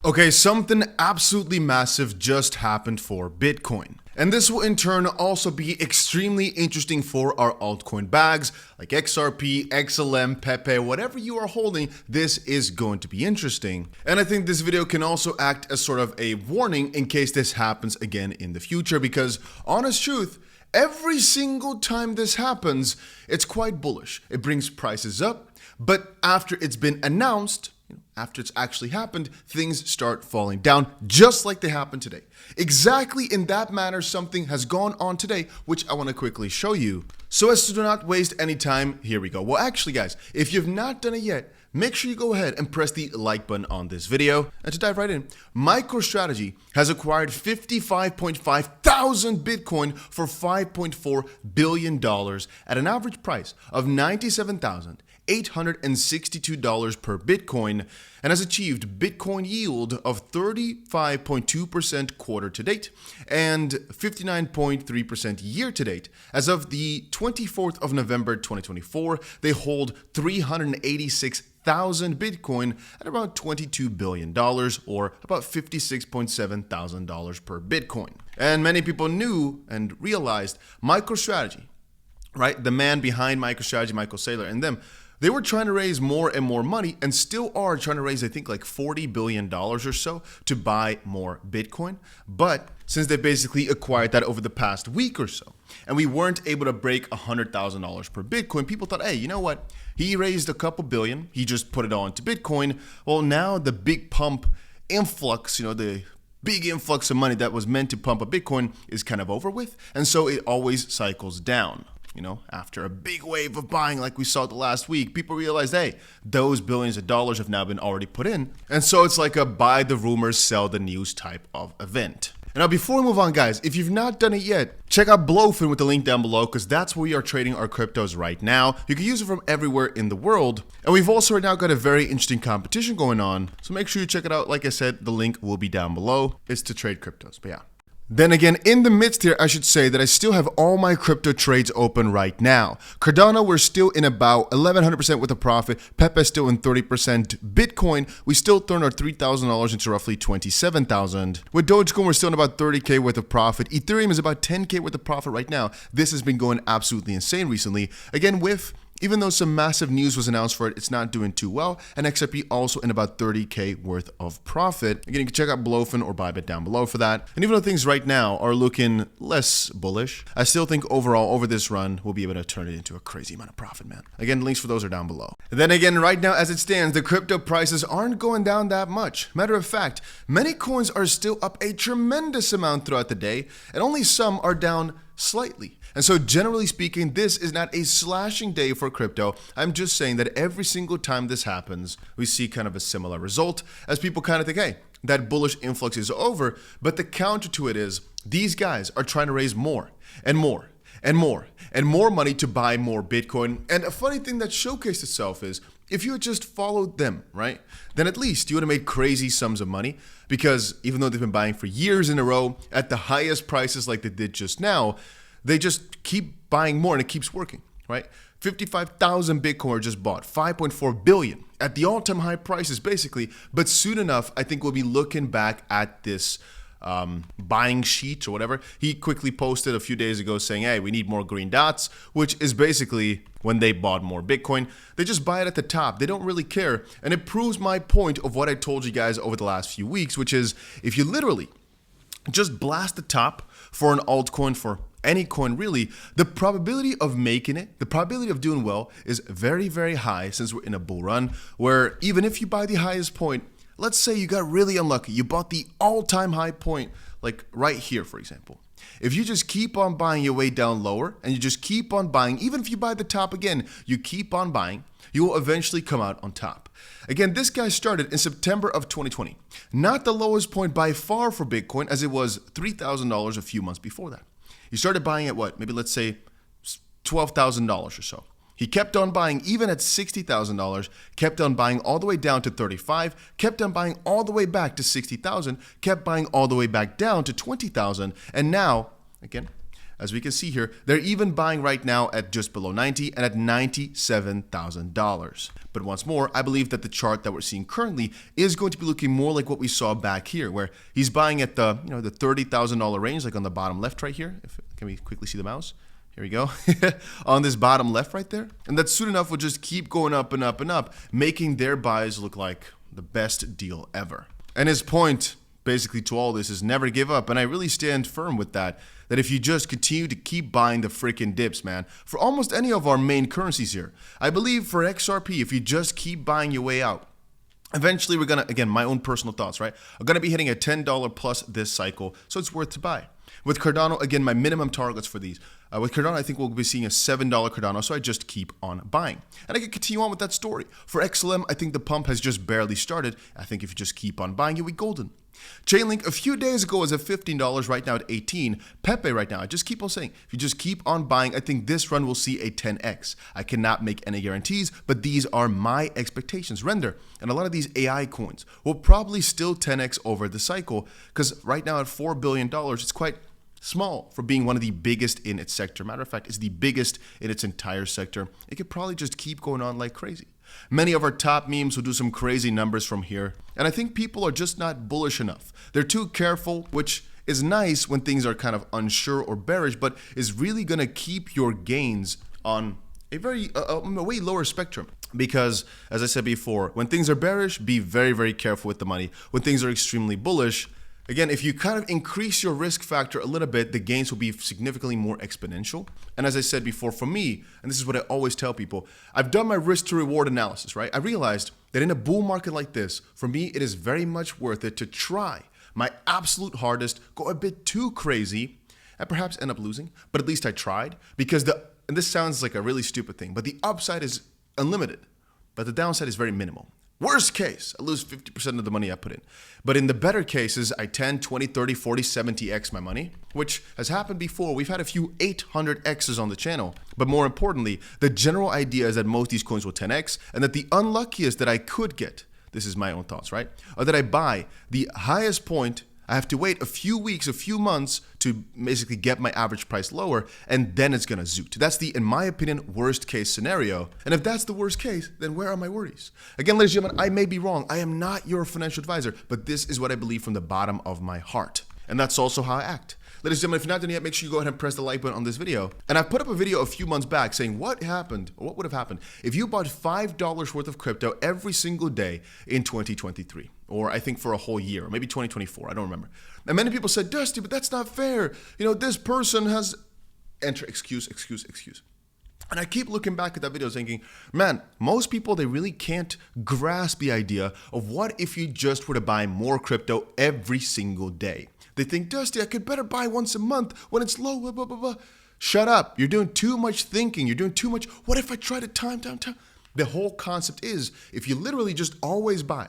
Okay, something absolutely massive just happened for Bitcoin. And this will in turn also be extremely interesting for our altcoin bags like XRP, XLM, Pepe, whatever you are holding, this is going to be interesting. And I think this video can also act as sort of a warning in case this happens again in the future, because honest truth, every single time this happens, it's quite bullish. It brings prices up, but after it's been announced, after it's actually happened, things start falling down just like they happened today. Exactly in that manner, something has gone on today, which I want to quickly show you. So as to do not waste any time, here we go. Well, actually guys, if you've not done it yet, make sure you go ahead and press the like button on this video. And to dive right in, MicroStrategy has acquired 55.5 thousand Bitcoin for $5.4 billion at an average price of $97,862 per Bitcoin, and has achieved Bitcoin yield of 35.2% quarter to date and 59.3% year to date. As of the 24th of November 2024, they hold 386,000 Bitcoin at about $22 billion, or about $56,700 per Bitcoin. And many people knew and realized MicroStrategy, right? The man behind MicroStrategy, Michael Saylor, and them, they were trying to raise more and more money, and still are trying to raise, I think, like $40 billion or so to buy more Bitcoin. But since they basically acquired that over the past week or so, and we weren't able to break $100,000 per Bitcoin, people thought, hey, you know what? He raised a couple billion. He just put it all into Bitcoin. Well, now the big pump influx, the big influx of money that was meant to pump a Bitcoin is kind of over with. And so it always cycles down. After a big wave of buying like we saw the last week, people realized, hey, those billions of dollars have now been already put in. And so it's like a buy the rumors, sell the news type of event. And now before we move on, guys, if you've not done it yet, check out 𝗏𝗏𝗀 with the link down below, because that's where we are trading our cryptos right now. You can use it from everywhere in the world. And we've also right now got a very interesting competition going on. So make sure you check it out. Like I said, the link will be down below. It's to trade cryptos, but yeah. Then again, in the midst here, I should say that I still have all my crypto trades open right now. Cardano, we're still in about 1100% with a profit. Pepe still in 30%. Bitcoin, we still turned our $3,000 into roughly 27,000. With Dogecoin, we're still in about 30K worth of profit. Ethereum is about 10K worth of profit right now. This has been going absolutely insane recently. Again, even though some massive news was announced for it, it's not doing too well. And XRP also in about 30K worth of profit. Again, you can check out 𝗏𝗏𝗀 or Bybit down below for that. And even though things right now are looking less bullish, I still think overall over this run, we'll be able to turn it into a crazy amount of profit, man. Again, links for those are down below. And then again, right now as it stands, the crypto prices aren't going down that much. Matter of fact, many coins are still up a tremendous amount throughout the day, and only some are down slightly. And so generally speaking, this is not a slashing day for crypto. I'm just saying that every single time this happens, we see kind of a similar result, as people kind of think, hey, that bullish influx is over. But the counter to it is these guys are trying to raise more and more and more and more money to buy more Bitcoin. And a funny thing that showcased itself is if you had just followed them, right, then at least you would have made crazy sums of money, because even though they've been buying for years in a row at the highest prices like they did just now, they just keep buying more and it keeps working, right? 55,000 Bitcoin are just bought, 5.4 billion at the all-time high prices basically. But soon enough, I think we'll be looking back at this buying sheet or whatever. He quickly posted a few days ago saying, hey, we need more green dots, which is basically when they bought more Bitcoin. They just buy it at the top. They don't really care. And it proves my point of what I told you guys over the last few weeks, which is if you literally just blast the top for an altcoin, for any coin really, the probability of making it, the probability of doing well is very, very high, since we're in a bull run where even if you buy the highest point, let's say you got really unlucky, you bought the all-time high point, like right here, for example. If you just keep on buying your way down lower and you just keep on buying, even if you buy the top again, you keep on buying, you will eventually come out on top. Again, this guy started in September of 2020. Not the lowest point by far for Bitcoin, as it was $3,000 a few months before that. He started buying at what? Maybe let's say $12,000 or so. He kept on buying even at $60,000, kept on buying all the way down to 35, kept on buying all the way back to 60,000, kept buying all the way back down to 20,000. And now, again, as we can see here, they're even buying right now at just below 90 and at $97,000. But once more, I believe that the chart that we're seeing currently is going to be looking more like what we saw back here, where he's buying at the the $30,000 range, like on the bottom left right here. Can we quickly see the mouse? Here we go. On this bottom left right there. And that soon enough will just keep going up and up and up, making their buys look like the best deal ever. And his point basically to all this is never give up. And I really stand firm with that if you just continue to keep buying the freaking dips, man, for almost any of our main currencies here. I believe for XRP, if you just keep buying your way out, eventually we're going to, again, my own personal thoughts, right? I'm going to be hitting a $10 plus this cycle, so it's worth to buy. With Cardano, again, my minimum targets for these. With Cardano, I think we'll be seeing a $7 Cardano, so I just keep on buying. And I can continue on with that story. For XLM, I think the pump has just barely started. I think if you just keep on buying, you'll be golden. Chainlink, a few days ago, was at $15, right now at 18. Pepe right now, I just keep on saying, if you just keep on buying, I think this run will see a 10x. I cannot make any guarantees, but these are my expectations. Render and a lot of these AI coins will probably still 10x over the cycle, because right now at $4 billion, it's quite small for being one of the biggest in its sector. Matter of fact, it's the biggest in its entire sector. It could probably just keep going on like crazy. Many of our top memes will do some crazy numbers from here. And I think people are just not bullish enough. They're too careful, which is nice when things are kind of unsure or bearish, but is really going to keep your gains on a way lower spectrum. Because, as I said before, when things are bearish, be very, very careful with the money. When things are extremely bullish, again, if you kind of increase your risk factor a little bit, the gains will be significantly more exponential. And as I said before, for me, and this is what I always tell people, I've done my risk to reward analysis, right? I realized that in a bull market like this, for me, it is very much worth it to try my absolute hardest, go a bit too crazy, and perhaps end up losing. But at least I tried, because and this sounds like a really stupid thing, but the upside is unlimited, but the downside is very minimal. Worst case, I lose 50% of the money I put in. But in the better cases, I 10, 20, 30, 40, 70x my money, which has happened before. We've had a few 800x's on the channel. But more importantly, the general idea is that most of these coins will 10x, and that the unluckiest that I could get, this is my own thoughts, right? Or that I buy the highest point, I have to wait a few weeks, a few months to basically get my average price lower, and then it's going to zoot. That's the, in my opinion, worst case scenario. And if that's the worst case, then where are my worries? Again, ladies and gentlemen, I may be wrong. I am not your financial advisor, but this is what I believe from the bottom of my heart. And that's also how I act. Ladies and gentlemen, if you're not done yet, make sure you go ahead and press the like button on this video. And I put up a video a few months back saying what happened, or what would have happened if you bought $5 worth of crypto every single day in 2023. Or I think for a whole year, or maybe 2024, I don't remember. And many people said, Dusty, but that's not fair. This person has, enter excuse. And I keep looking back at that video thinking, man, most people, they really can't grasp the idea of what if you just were to buy more crypto every single day. They think, Dusty, I could better buy once a month when it's low, blah, blah, blah, blah. Shut up. You're doing too much thinking. You're doing too much. What if I try to time? The whole concept is if you literally just always buy.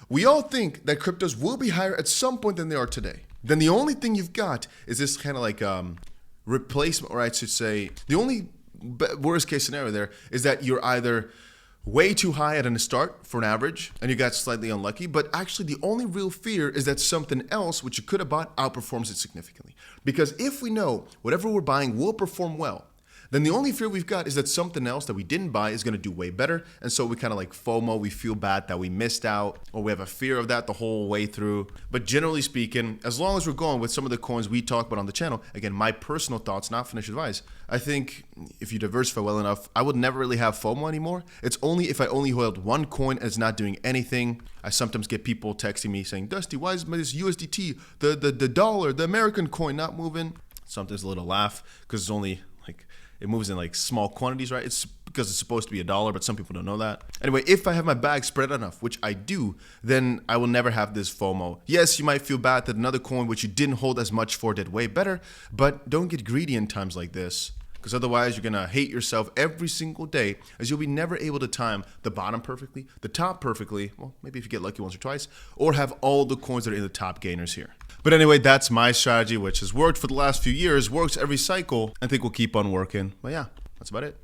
We all think that cryptos will be higher at some point than they are today. Then the only thing you've got is this kind of like replacement, or I should say, the only worst case scenario there is that you're either way too high at the start for an average and you got slightly unlucky, but actually the only real fear is that something else which you could have bought outperforms it significantly. Because if we know whatever we're buying will perform well, then the only fear we've got is that something else that we didn't buy is going to do way better. And so we kind of like FOMO, we feel bad that we missed out, or we have a fear of that the whole way through. But generally speaking, as long as we're going with some of the coins we talk about on the channel, again, my personal thoughts, not financial advice, I think if you diversify well enough, I would never really have FOMO anymore. It's only if I only hold one coin and it's not doing anything. I sometimes get people texting me saying, Dusty, why is this USDT, the dollar, the American coin not moving? Sometimes a little laugh because it's only like, it moves in like small quantities, right? It's because it's supposed to be $1, but some people don't know that. Anyway, if I have my bag spread enough, which I do, then I will never have this FOMO. Yes, you might feel bad that another coin which you didn't hold as much for did way better, but don't get greedy in times like this, because otherwise you're gonna hate yourself every single day, as you'll be never able to time the bottom perfectly, the top perfectly, well, maybe if you get lucky once or twice, or have all the coins that are in the top gainers here. But anyway, that's my strategy, which has worked for the last few years, works every cycle, I think will keep on working. But yeah, that's about it.